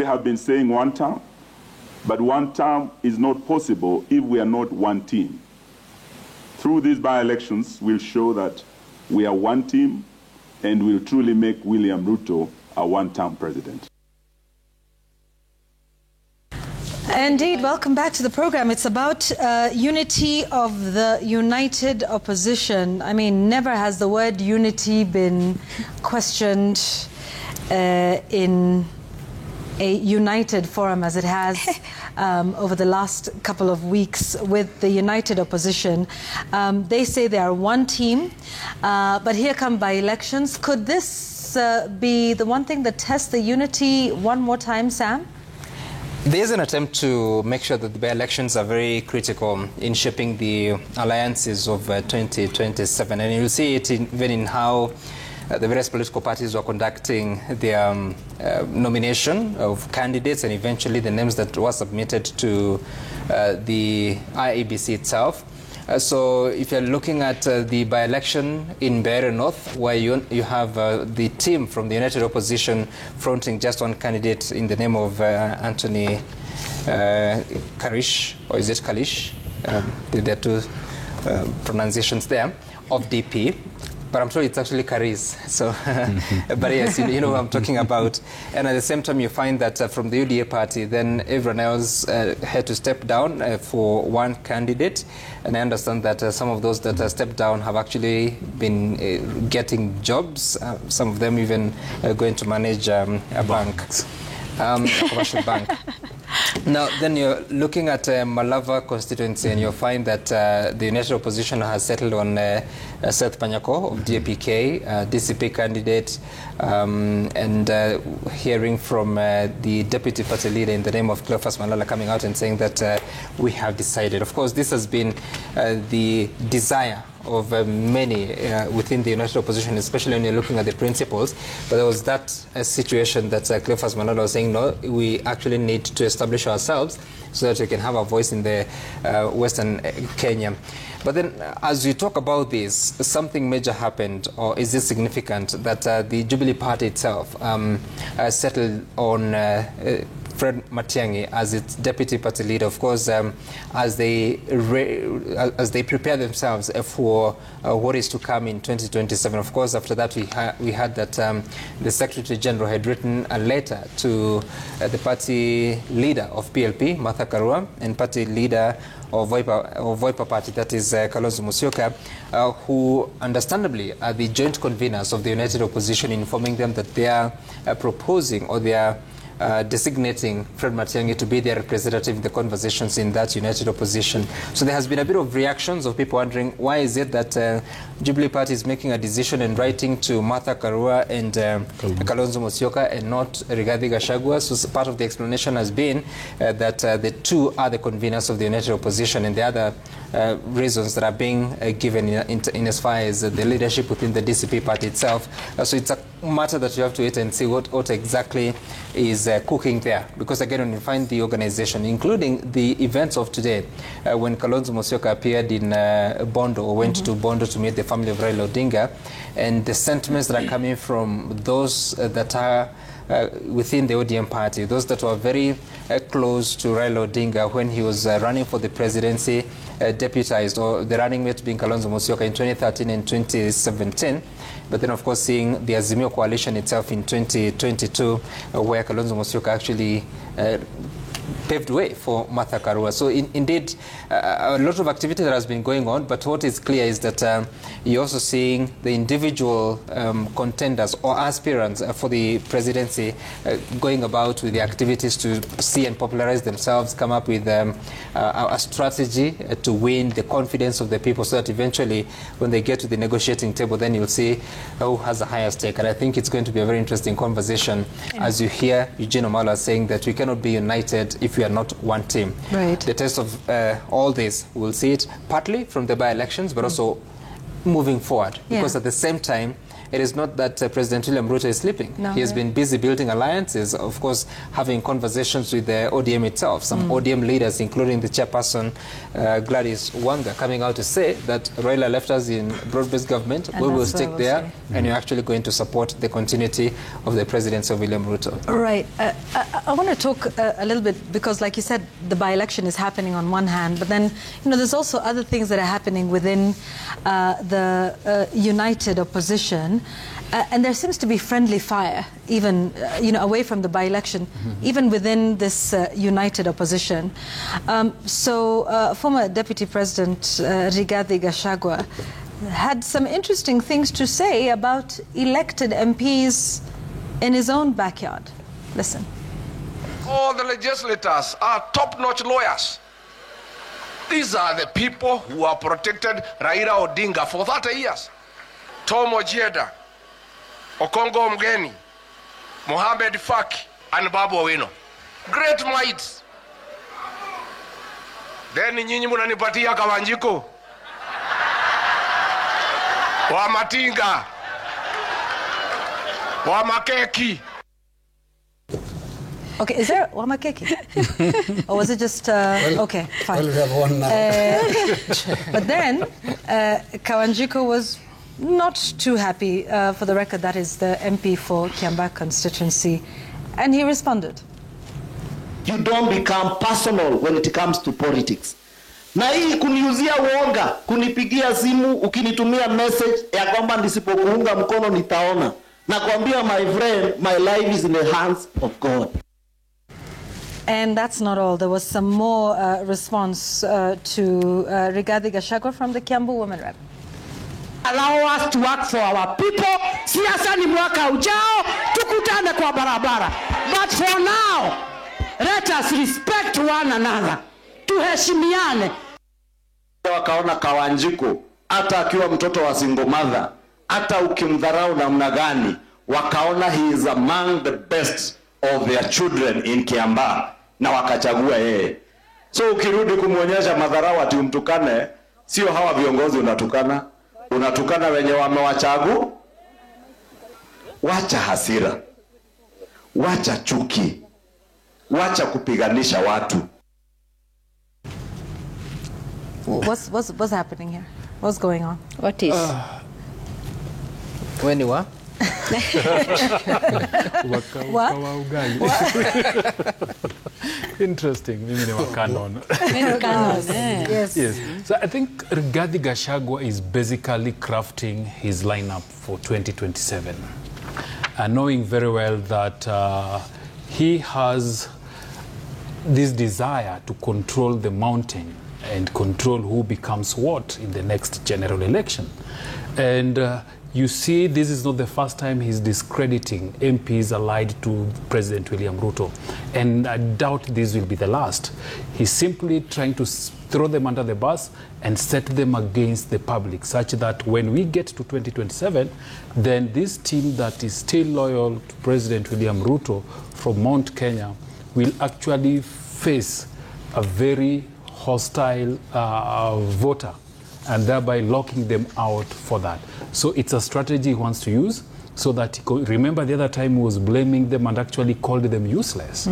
We have been saying one term, but one term is not possible if we are not one team. Through these by-elections, we'll show that we are one team and will truly make William Ruto a one-term president. Indeed, welcome back to the program. It's about unity of the united opposition. I mean, never has the word unity been questioned in a united forum as it has over the last couple of weeks with the united opposition. They say they are one team, but here come by-elections. Could this be the one thing that tests the unity one more time, Sam? There's an attempt to make sure that the by-elections are very critical in shaping the alliances of 2027. And you'll see it even in how the various political parties were conducting their nomination of candidates and eventually the names that were submitted to the IEBC itself. So if you're looking at the by-election in Mbeere North, where you have the team from the United Opposition fronting just one candidate in the name of Anthony Karish, or is it Kalish? There are two pronunciations there, of DP. But I'm sure it's actually Karis. So, but yes, you know what I'm talking about. And at the same time, you find that from the UDA party, then everyone else had to step down for one candidate. And I understand that some of those that stepped down have actually been getting jobs. Some of them even going to manage a bank, a commercial bank. Now, then you're looking at Malava constituency and you'll find that the United Opposition has settled on Seth Panyako of DAPK, DCP candidate, and hearing from the deputy party leader in the name of Cleophas Malala coming out and saying that we have decided. Of course, this has been the desire of many within the United Opposition, especially when you're looking at the principles. But there was that situation that Cleophas Malala was saying, no, we actually need to establish ourselves so that we can have a voice in the Western Kenya. But then, as we talk about this, something major happened, or is this significant, that the Jubilee Party itself settled on Fred Matiang'i as its deputy party leader. Of course, as they prepare themselves for what is to come in 2027. Of course, after that, we had that the Secretary General had written a letter to the party leader of PLP, Martha Karua, and party leader of Voipa Party, that is Kalonzo Musyoka, who understandably are the joint conveners of the United Opposition, informing them that they are proposing, or they are designating Fred Matiang'i to be their representative in the conversations in that United Opposition. So there has been a bit of reactions of people wondering, why is it that Jubilee Party is making a decision and writing to Martha Karua and Kalonzo Musyoka and not Rigathi Gachagua? So part of the explanation has been that the two are the conveners of the United Opposition, and the other reasons that are being given in as far as the leadership within the DCP party itself. So it's a matter that you have to wait and see what exactly is cooking there. Because again, when you find the organization, including the events of today, when Kalonzo Musyoka appeared in Bondo, or went to Bondo to meet the family of Raila Odinga, and the sentiments that are coming from those that are within the ODM party, those that were very close to Raila Odinga when he was running for the presidency, deputized, or the running mate being Kalonzo Musyoka in 2013 and 2017. But then, of course, seeing the Azimio coalition itself in 2022, where Kalonzo Musyoka actually paved way for Martha Karua. So indeed, a lot of activity that has been going on, but what is clear is that you're also seeing the individual contenders or aspirants for the presidency going about with the activities to see and popularize themselves, come up with a strategy to win the confidence of the people, so that eventually when they get to the negotiating table, then you'll see who has a higher stake. And I think it's going to be a very interesting conversation as you hear Eugene Omala saying that we cannot be united if we are not one team. Right. The test of all this, we'll see it partly from the by-elections, but also moving forward. Because at the same time, it is not that President William Ruto is sleeping. No, he has been busy building alliances, of course, having conversations with the ODM itself. Some ODM leaders, including the chairperson, Gladys Wanga, coming out to say that Raila left us in broad-based government. We will stick there, and you're actually going to support the continuity of the presidency of William Ruto. Right. I want to talk a little bit, because like you said, the by-election is happening on one hand, but then, there's also other things that are happening within the united opposition, and there seems to be friendly fire, even, away from the by-election, even within this united opposition. Former Deputy President Rigathi Gachagua had some interesting things to say about elected MPs in his own backyard. Listen. All the legislators are top-notch lawyers. These are the people who have protected Raila Odinga for 30 years. Tom Ojieda, Okongo Mgeni, Mohamed Faki, and Babu Owino. Great minds. Then nyinyi munanipatia Kawanjiko, wa Matinga, wa Makeki. Okay, is there Wamakeki? Or was it just, okay, fine. Well, we have one now. But then, Kawanjiko was not too happy. For the record, that is the MP for Kiambaa constituency. And he responded. You don't become personal when it comes to politics. Na hii kuniuzia uonga, kunipigia simu, ukinitumia message ya kwamba nisipokuunga mkono nitaona. Na kuambia, my friend, my life is in the hands of God. And that's not all. There was some more response to Rigathi Gachagua from the Kiambu woman rep. Allow us to work for our people. Siasa ni mwaka ujao, tukutane kwa barabara. But for now, let us respect one another. Tuheshimiane. Wakaona Kawanjiko, hata akiwa mtoto wa single mother, hata ukimdharau namna gani, wakaona he is among the best of their children in Kiambaa, na wakachagua yeye. So ukirudi kumuonyesha madharau ati umtukane, sio hawa viongozi unatukana, unatukana wenye wamewachagu. Wacha hasira, wacha chuki, wacha kupiganisha watu. What's happening here? What's going on? What is? When you were? What? Interesting. Mimi ni wakanon. Yes. Yes. So I think Rigathi Gachagua is basically crafting his lineup for 2027, knowing very well that he has this desire to control the mountain and control who becomes what in the next general election. And you see, this is not the first time he's discrediting MPs allied to President William Ruto. And I doubt this will be the last. He's simply trying to throw them under the bus and set them against the public, such that when we get to 2027, then this team that is still loyal to President William Ruto from Mount Kenya will actually face a very hostile voter, and thereby locking them out for that. So it's a strategy he wants to use, so that remember the other time he was blaming them and actually called them useless.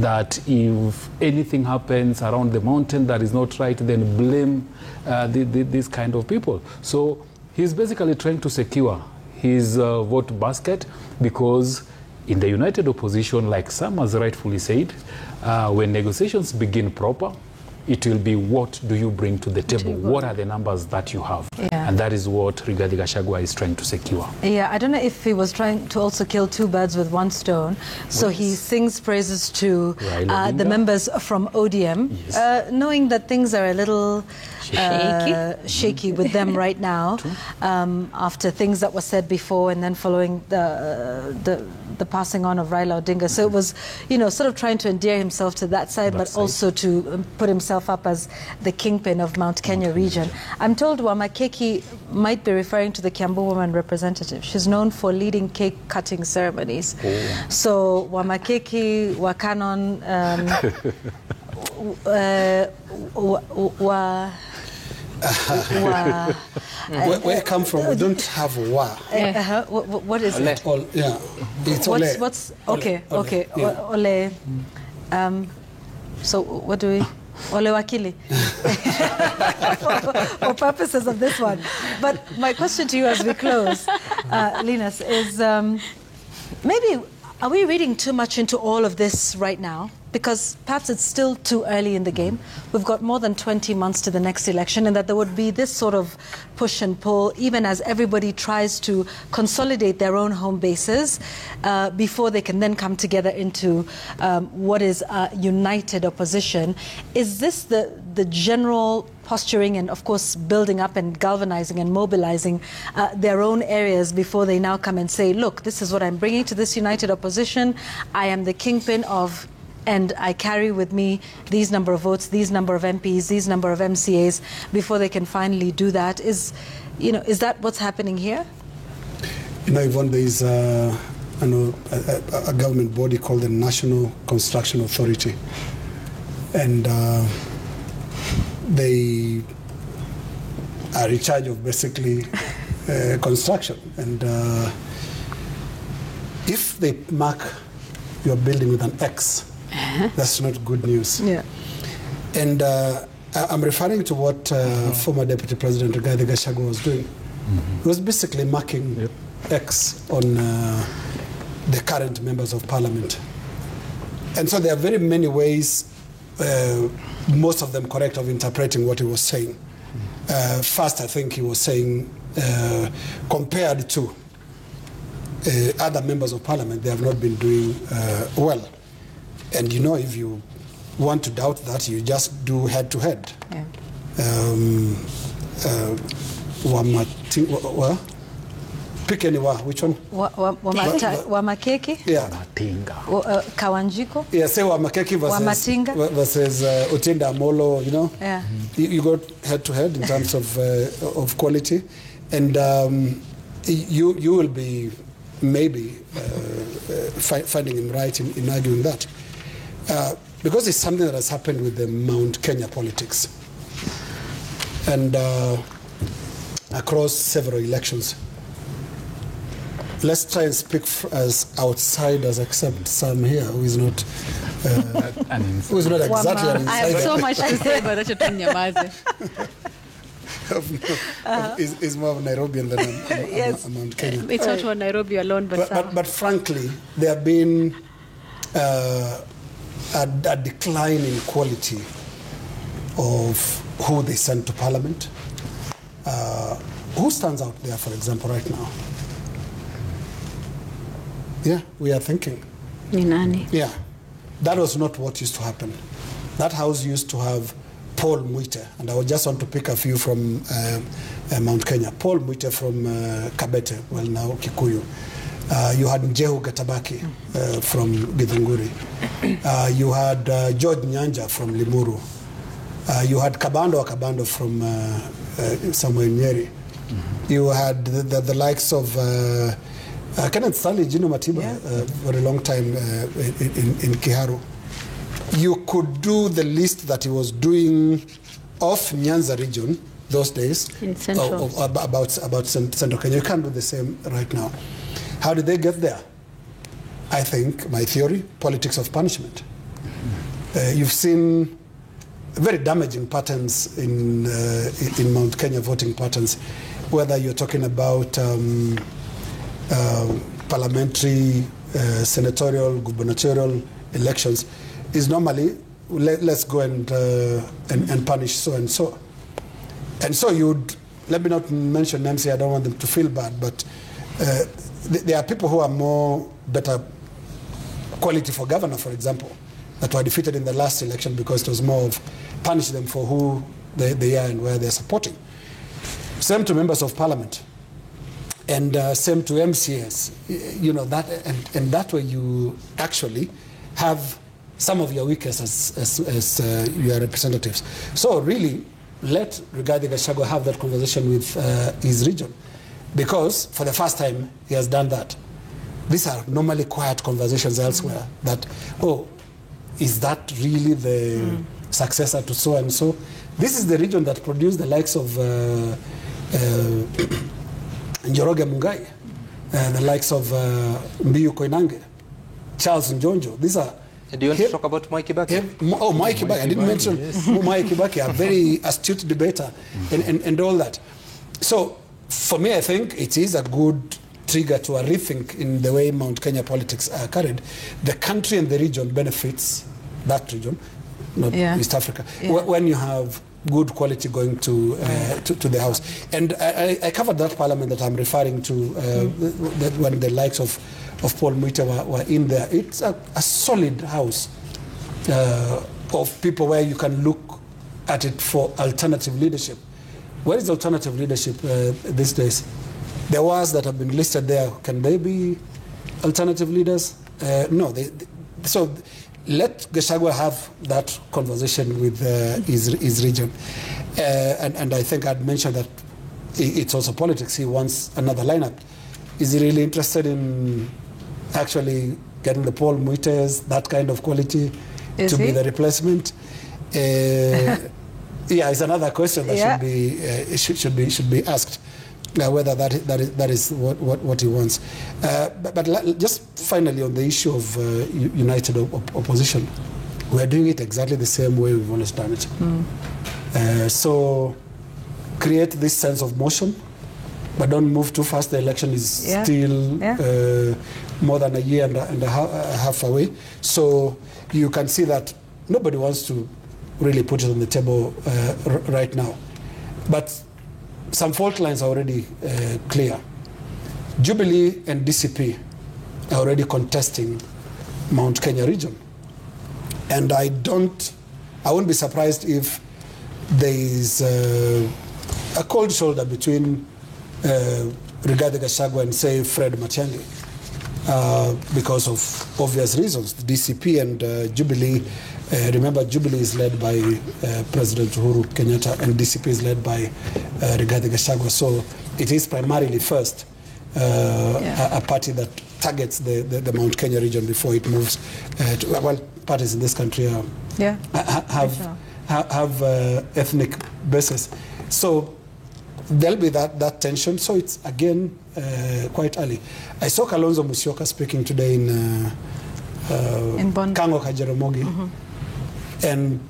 That if anything happens around the mountain that is not right, then blame these kind of people. So he's basically trying to secure his vote basket, because in the united opposition, like Sam has rightfully said, when negotiations begin proper, it will be what do you bring to the table? What are the numbers that you have? Yeah. And that is what Rigathi Gachagua is trying to secure. Yeah, I don't know if he was trying to also kill two birds with one stone. So he sings praises to the members from ODM, knowing that things are a little shaky with them right now, after things that were said before and then following the passing on of Raila Odinga. So it was, sort of trying to endear himself to that side, but also to put himself up as the kingpin of Mount Kenya region. I'm told Wamakeki might be referring to the Kiambu woman representative. She's known for leading cake cutting ceremonies. So Wamakeki, Wakanon, Where I come from, we don't have wa. What is Ole. it? Yeah, it's ole. What's okay? Ole. Okay, Yeah. ole. So what do we? Ole wakili. For purposes of this one. But my question to you as we close, Linus, is maybe are we reading too much into all of this right now? Because perhaps it's still too early in the game. We've got more than 20 months to the next election, and that there would be this sort of push and pull, even as everybody tries to consolidate their own home bases before they can then come together into what is a united opposition. Is this the general posturing and, of course, building up and galvanizing and mobilizing their own areas before they now come and say, look, this is what I'm bringing to this united opposition. I am the kingpin of... and I carry with me these number of votes, these number of MPs, these number of MCAs, before they can finally do that. Is that what's happening here? Yvonne, there is a government body called the National Construction Authority. And they are in charge of basically construction. And if they mark your building with an X, that's not good news. Yeah. And I'm referring to what former Deputy President Rigathi Gachagua was doing. He was basically marking X on the current members of parliament. And so there are very many ways, most of them correct, of interpreting what he was saying. First, I think he was saying, compared to other members of parliament, they have not been doing well. And if you want to doubt that, you just do head-to-head. Yeah. Pick any wa. Which one? Wamakeki? Yeah. Kawanjiko? Yeah, say Wamakeki versus Otinda Amolo, Yeah. You go head-to-head in terms of quality. And you will be maybe finding him right in arguing that. Because it's something that has happened with the Mount Kenya politics. And across several elections. Let's try and speak as outsiders, except Sam here, who is not exactly an insider. I have so much to say about Nyamaze. Is more of Nairobian than Yes. Mount Kenya. It's not for Nairobi alone, but frankly, there have been a decline in quality of who they send to parliament. Who stands out there, for example, right now? Yeah, we are thinking. Ninani. Yeah, that was not what used to happen. That house used to have Paul Mwite, and I would just want to pick a few from Mount Kenya. Paul Mwite from Kabete, well now Kikuyu. You had Njehu Gatabaki from Githunguri. You had George Nyanja from Limuru. You had Kabando from somewhere in Nyeri. You had the likes of Kenneth Stanley, Gino Matiba, for a long time in Kiharu. You could do the list that he was doing of Nyanza region those days, in Central. about Central Kenya. You can't do the same right now. How did they get there? I think, my theory, politics of punishment. You've seen very damaging patterns in Mount Kenya voting patterns, whether you're talking about parliamentary, senatorial, gubernatorial elections, is normally let's go and punish so and so. And so let me not mention names here, I don't want them to feel bad, but there are people who are better quality for governor, for example, that were defeated in the last election because it was more of punish them for who they are and where they're supporting. Same to members of parliament. And same to MCAs, that, and that way you actually have some of your weakest as your representatives. So really, let Rigathi Gachagua have that conversation with his region, because for the first time he has done that. These are normally quiet conversations elsewhere. That, is that really the successor to so and so? This is the region that produced the likes of Njoroge Mungai, the likes of Mbiu Koinange, Charles Njonjo. These are. Do you want to talk about Mwai Kibaki? Oh, Mwai Kibaki. I didn't mention Mwai Kibaki, a very astute debater and all that. So, for me, I think it is a good trigger to a rethink in the way Mount Kenya politics are carried. The country and the region benefits that region, not East Africa, when you have good quality going to the House. And I covered that parliament that I'm referring to when the likes of Paul Muite were in there. It's a solid House of people where you can look at it for alternative leadership. Where is alternative leadership these days? The ones that have been listed there, can they be alternative leaders? No. So let Gachagua have that conversation with his region. And I think I'd mentioned that it's also politics. He wants another lineup. Is he really interested in actually getting the Paul Muites, that kind of quality, to be the replacement? Yeah, it's another question that should be asked. Whether that is what he wants. But just finally on the issue of united opposition, we are doing it exactly the same way we've always done it. So create this sense of motion, but don't move too fast. The election is still more than a year and a half away. So you can see that nobody wants to really put it on the table right now. But some fault lines are already clear. Jubilee and DCP are already contesting Mount Kenya region. And I won't be surprised if there is a cold shoulder between Rigathi Gachagua and, say, Fred Matiang'i because of obvious reasons. The DCP and Jubilee, remember, Jubilee is led by President Uhuru Kenyatta and DCP is led by Rigathi Gachagua. So it is primarily first a party that targets the Mount Kenya region before it moves well, parties in this country have ethnic basis. So there'll be that tension. So it's, again, quite early. I saw Kalonzo Musyoka speaking today in Kango Kajeremogi. And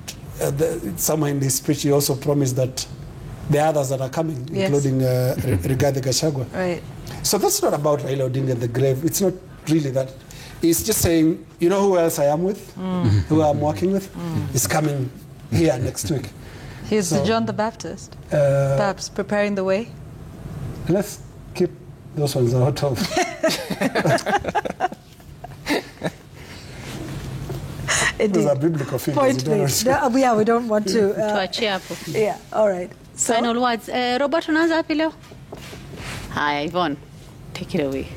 somewhere in this speech, he also promised that the others that are coming, including Rigathi Gachagua. Right. So that's not about Raila Odinga and the grave. It's not really that. It's just saying, you know who else I am with, who I'm working with, is coming here next week. Here's John the Baptist, perhaps preparing the way. Let's keep those ones out of. Those are biblical figures. We don't want to. Tuachie hapo. Yeah, all right. So, final words. Robert, unaanza wapi leo? Haya, Yvonne, take it away.